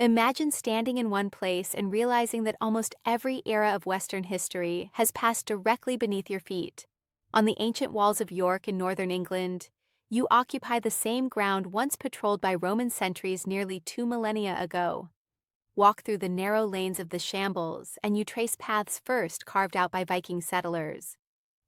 Imagine standing in one place and realizing that almost every era of Western history has passed directly beneath your feet. On the ancient walls of York in northern England, you occupy the same ground once patrolled by Roman sentries nearly 2 millennia ago. Walk through the narrow lanes of the shambles, and you trace paths first carved out by Viking settlers.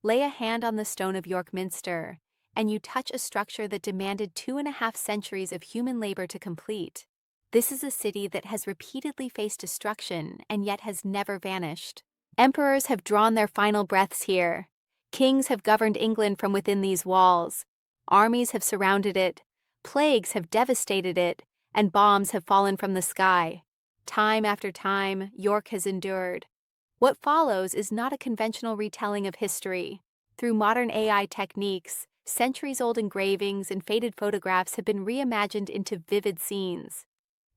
Lay a hand on the stone of York Minster, and you touch a structure that demanded 2.5 centuries of human labor to complete. This is a city that has repeatedly faced destruction and yet has never vanished. Emperors have drawn their final breaths here. Kings have governed England from within these walls. Armies have surrounded it. Plagues have devastated it, and bombs have fallen from the sky. Time after time, York has endured. What follows is not a conventional retelling of history. Through modern AI techniques, centuries-old engravings and faded photographs have been reimagined into vivid scenes.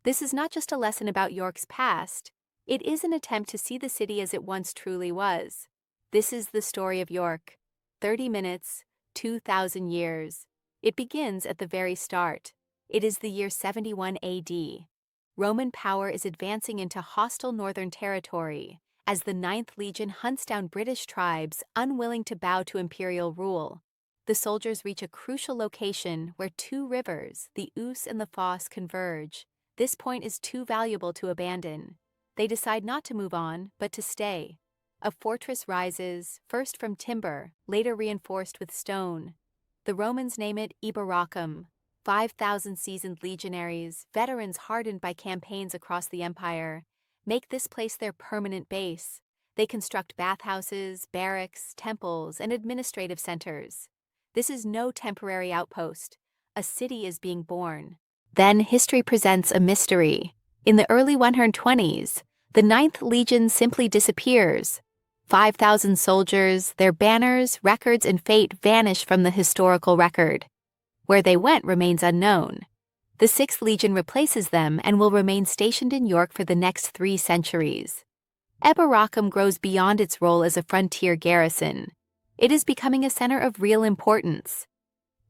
This is not just a lesson about York's past, it is an attempt to see the city as it once truly was. This is the story of York. 30 minutes, 2,000 years. It begins at the very start. It is the year 71 AD. Roman power is advancing into hostile northern territory as the 9th Legion hunts down British tribes unwilling to bow to imperial rule. The soldiers reach a crucial location where two rivers, the Ouse and the Foss, converge. This point is too valuable to abandon. They decide not to move on, but to stay. A fortress rises, first from timber, later reinforced with stone. The Romans name it Iberacum. 5,000 seasoned legionaries, veterans hardened by campaigns across the empire, make this place their permanent base. They construct bathhouses, barracks, temples, and administrative centers. This is no temporary outpost. A city is being born. Then history presents a mystery. In the early 120s, the 9th Legion simply disappears. 5,000 soldiers, their banners, records, and fate vanish from the historical record. Where they went remains unknown. The 6th Legion replaces them and will remain stationed in York for the next 3 centuries. Eboracum grows beyond its role as a frontier garrison. It is becoming a center of real importance.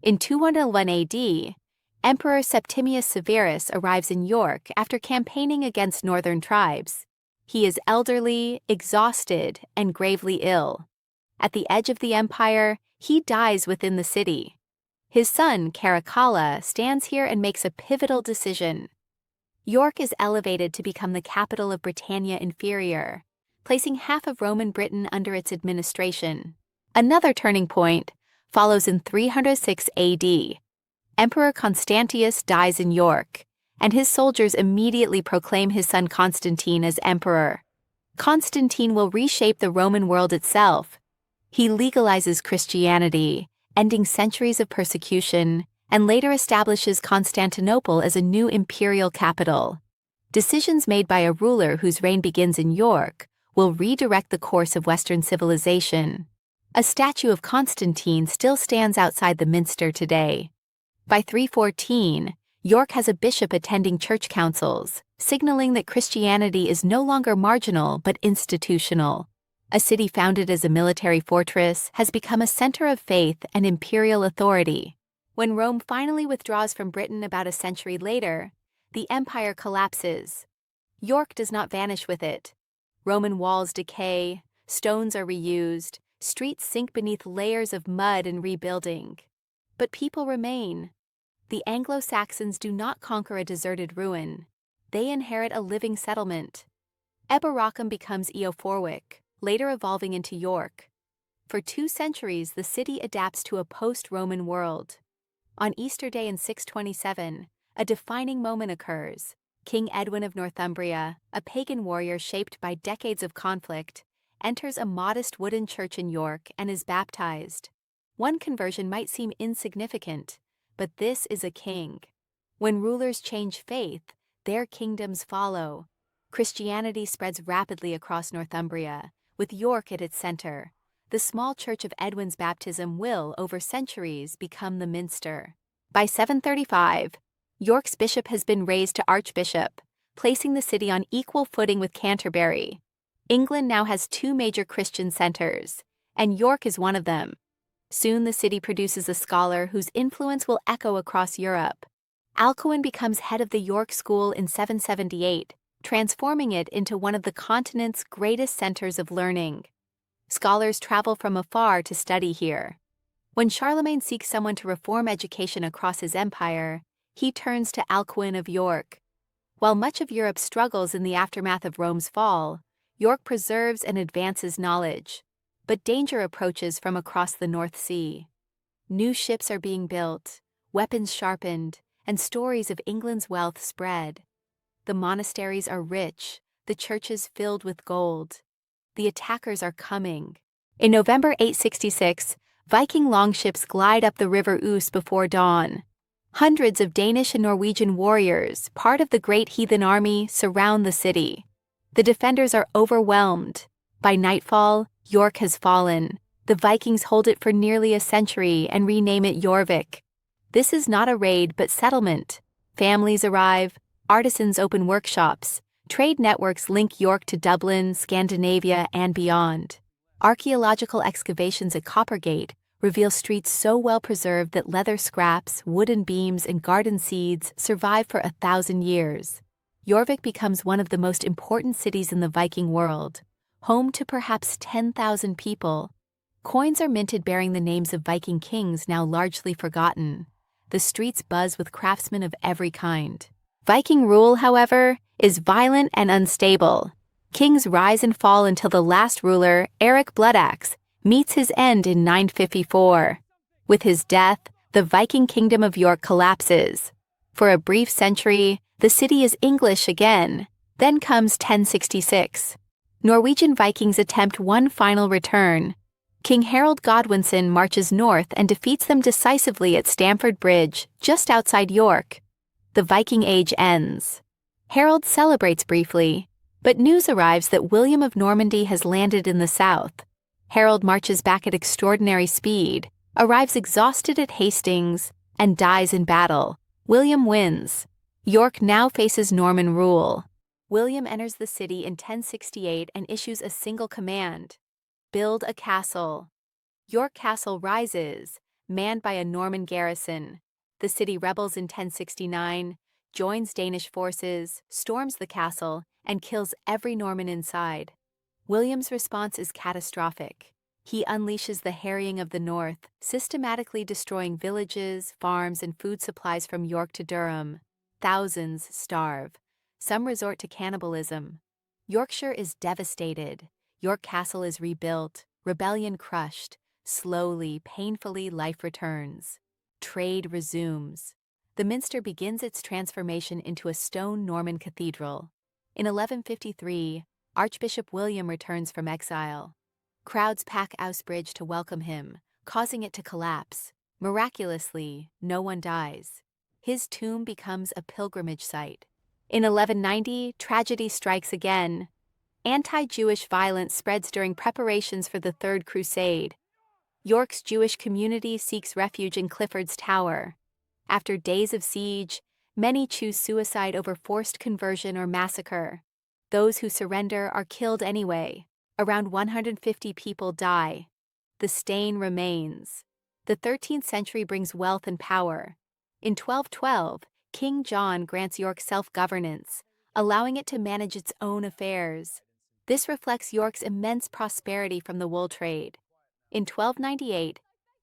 In 201 AD, Emperor Septimius Severus arrives in York after campaigning against northern tribes. He is elderly, exhausted, and gravely ill. At the edge of the empire, he dies within the city. His son, Caracalla, stands here and makes a pivotal decision. York is elevated to become the capital of Britannia Inferior, placing half of Roman Britain under its administration. Another turning point follows in 306 AD. Emperor Constantius dies in York, and his soldiers immediately proclaim his son Constantine as emperor. Constantine will reshape the Roman world itself. He legalizes Christianity, ending centuries of persecution, and later establishes Constantinople as a new imperial capital. Decisions made by a ruler whose reign begins in York will redirect the course of Western civilization. A statue of Constantine still stands outside the minster today. By 314, York has a bishop attending church councils, signaling that Christianity is no longer marginal but institutional. A city founded as a military fortress has become a center of faith and imperial authority. When Rome finally withdraws from Britain about a century later, the empire collapses. York does not vanish with it. Roman walls decay, stones are reused, streets sink beneath layers of mud and rebuilding. But people remain. The Anglo-Saxons do not conquer a deserted ruin. They inherit a living settlement. Eboracum becomes Eoforwic, later evolving into York. For 2 centuries, the city adapts to a post-Roman world. On Easter Day in 627, a defining moment occurs. King Edwin of Northumbria, a pagan warrior shaped by decades of conflict, enters a modest wooden church in York and is baptized. One conversion might seem insignificant, but this is a king. When rulers change faith, their kingdoms follow. Christianity spreads rapidly across Northumbria, with York at its center. The small church of Edwin's baptism will, over centuries, become the minster. By 735, York's bishop has been raised to archbishop, placing the city on equal footing with Canterbury. England now has 2 major Christian centers, and York is one of them. Soon the city produces a scholar whose influence will echo across Europe. Alcuin becomes head of the York School in 778, transforming it into one of the continent's greatest centers of learning. Scholars travel from afar to study here. When Charlemagne seeks someone to reform education across his empire, he turns to Alcuin of York. While much of Europe struggles in the aftermath of Rome's fall, York preserves and advances knowledge. But danger approaches from across the North Sea. New ships are being built, weapons sharpened, and stories of England's wealth spread. The monasteries are rich, the churches filled with gold. The attackers are coming. In November 866, Viking longships glide up the river Ouse before dawn. Hundreds of Danish and Norwegian warriors, part of the great heathen army, surround the city. The defenders are overwhelmed. By nightfall, York has fallen. The Vikings hold it for nearly a century and rename it Jorvik. This is not a raid but settlement. Families arrive, artisans open workshops, trade networks link York to Dublin, Scandinavia, and beyond. Archaeological excavations at Coppergate reveal streets so well preserved that leather scraps, wooden beams, and garden seeds survive for 1,000 years. Jorvik becomes one of the most important cities in the Viking world, home to perhaps 10,000 people. Coins are minted bearing the names of Viking kings now largely forgotten. The streets buzz with craftsmen of every kind. Viking rule, however, is violent and unstable. Kings rise and fall until the last ruler, Eric Bloodaxe, meets his end in 954. With his death, the Viking kingdom of York collapses. For a brief century, the city is English again. Then comes 1066. Norwegian Vikings attempt one final return. King Harold Godwinson marches north and defeats them decisively at Stamford Bridge, just outside York. The Viking Age ends. Harold celebrates briefly, but news arrives that William of Normandy has landed in the south. Harold marches back at extraordinary speed, arrives exhausted at Hastings, and dies in battle. William wins. York now faces Norman rule. William enters the city in 1068 and issues a single command: build a castle. York Castle rises, manned by a Norman garrison. The city rebels in 1069, joins Danish forces, storms the castle, and kills every Norman inside. William's response is catastrophic. He unleashes the harrying of the north, systematically destroying villages, farms, and food supplies from York to Durham. Thousands starve. Some resort to cannibalism. Yorkshire is devastated. York Castle is rebuilt, rebellion crushed. Slowly, painfully, life returns. Trade resumes. The minster begins its transformation into a stone Norman cathedral. In 1153, Archbishop William returns from exile. Crowds pack Ouse Bridge to welcome him, causing it to collapse. Miraculously, no one dies. His tomb becomes a pilgrimage site. In 1190, tragedy strikes again. Anti-Jewish violence spreads during preparations for the Third Crusade. York's Jewish community seeks refuge in Clifford's Tower. After days of siege, many choose suicide over forced conversion or massacre. Those who surrender are killed anyway. Around 150 people die. The stain remains. The 13th century brings wealth and power. In 1212, King John grants York self-governance, allowing it to manage its own affairs. This reflects York's immense prosperity from the wool trade. In 1298,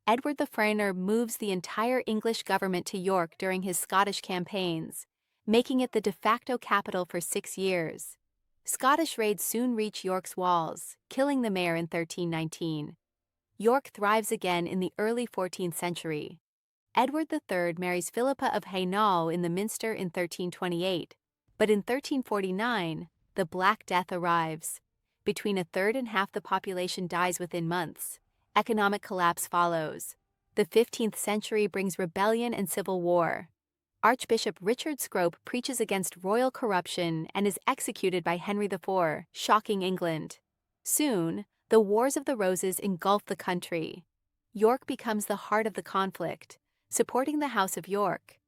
Edward the Ferner moves the entire English government to York during his Scottish campaigns, making it the de facto capital for 6 years. Scottish raids soon reach York's walls, killing the mayor in 1319. York thrives again in the early 14th century. Edward III marries Philippa of Hainault in the Minster in 1328, but in 1349, the Black Death arrives. Between a third and half the population dies within months. Economic collapse follows. The 15th century brings rebellion and civil war. Archbishop Richard Scrope preaches against royal corruption and is executed by Henry IV, shocking England. Soon, the Wars of the Roses engulf the country. York becomes the heart of the conflict, supporting the House of York.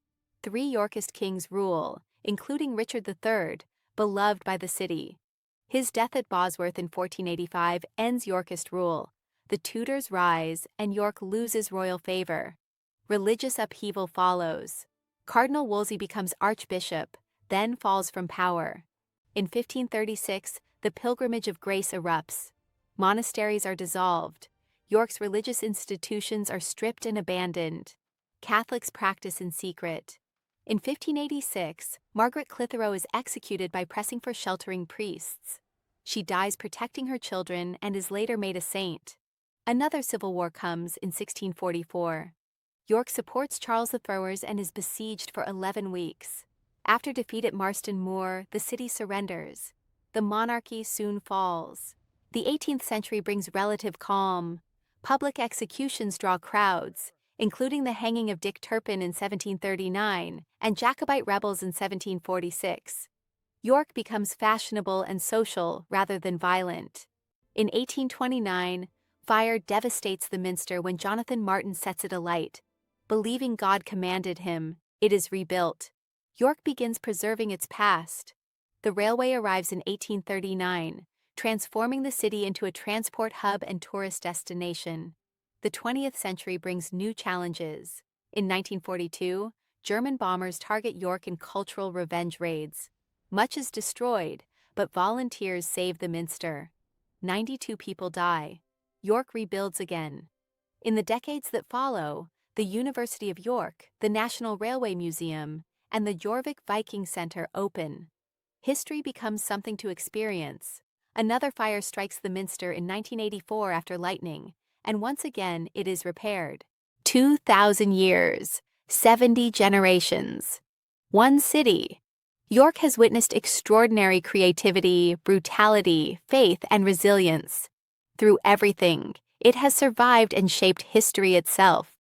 3 Yorkist kings rule, including Richard III, beloved by the city. His death at Bosworth in 1485 ends Yorkist rule. The Tudors rise, and York loses royal favor. Religious upheaval follows. Cardinal Wolsey becomes archbishop, then falls from power. In 1536, the Pilgrimage of Grace erupts. Monasteries are dissolved. York's religious institutions are stripped and abandoned. Catholics practice in secret. In 1586, Margaret Clitheroe is executed by pressing for sheltering priests. She dies protecting her children and is later made a saint. Another civil war comes in 1644. York supports Charles the Throwers and is besieged for 11 weeks. After defeat at Marston Moor, the city surrenders. The monarchy soon falls. The 18th century brings relative calm. Public executions draw crowds, including the hanging of Dick Turpin in 1739 and Jacobite rebels in 1746. York becomes fashionable and social rather than violent. In 1829, fire devastates the minster when Jonathan Martin sets it alight. Believing God commanded him, it is rebuilt. York begins preserving its past. The railway arrives in 1839, transforming the city into a transport hub and tourist destination. The 20th century brings new challenges. In 1942, German bombers target York in cultural revenge raids. Much is destroyed, but volunteers save the minster. 92 people die. York rebuilds again. In the decades that follow, the University of York, the National Railway Museum, and the Jorvik Viking Center open. History becomes something to experience. Another fire strikes the minster in 1984 after lightning, and once again it is repaired. 2,000 years, 70 generations. One city. York has witnessed extraordinary creativity, brutality, faith, and resilience. Through everything, it has survived and shaped history itself.